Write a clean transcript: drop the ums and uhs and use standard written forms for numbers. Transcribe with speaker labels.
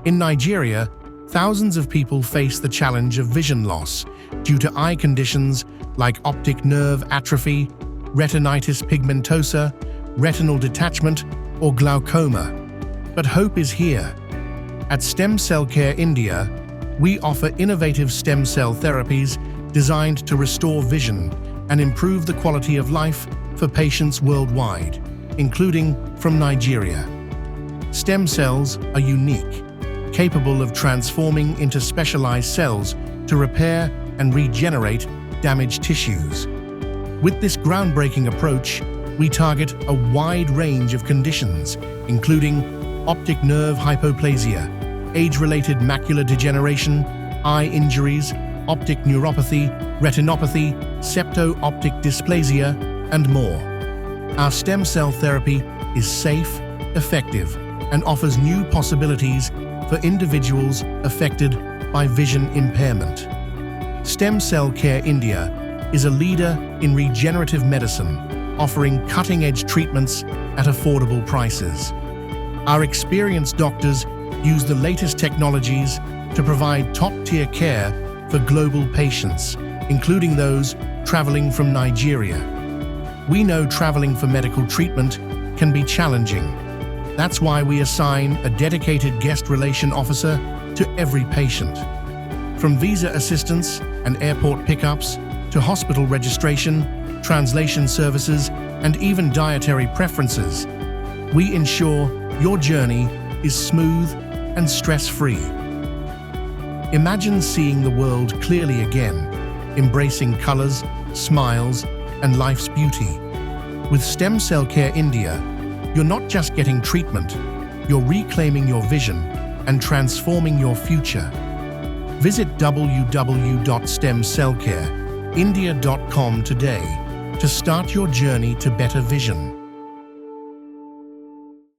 Speaker 1: In Nigeria, thousands of people face the challenge of vision loss due to eye conditions like optic nerve atrophy, retinitis pigmentosa, retinal detachment, or glaucoma. But hope is here. At Stem Cell Care India, we offer innovative stem cell therapies designed to restore vision and improve the quality of life for patients worldwide, including from Nigeria. Stem cells are unique, capable of transforming into specialized cells to repair and regenerate damaged tissues. With this groundbreaking approach, we target a wide range of conditions, including optic nerve hypoplasia, age-related macular degeneration, eye injuries, optic neuropathy, retinopathy, septo-optic dysplasia, and more. Our stem cell therapy is safe, effective, and offers new possibilities for individuals affected by vision impairment. Stem Cell Care India is a leader in regenerative medicine, offering cutting-edge treatments at affordable prices. Our experienced doctors use the latest technologies to provide top-tier care for global patients, including those traveling from Nigeria. We know traveling for medical treatment can be challenging. That's why we assign a dedicated guest relation officer to every patient. From visa assistance and airport pickups to hospital registration, translation services, and even dietary preferences, we ensure your journey is smooth and stress-free. Imagine seeing the world clearly again, embracing colors, smiles, and life's beauty. With Stem Cell Care India, you're not just getting treatment, you're reclaiming your vision and transforming your future. Visit www.stemcellcareindia.com today to start your journey to better vision.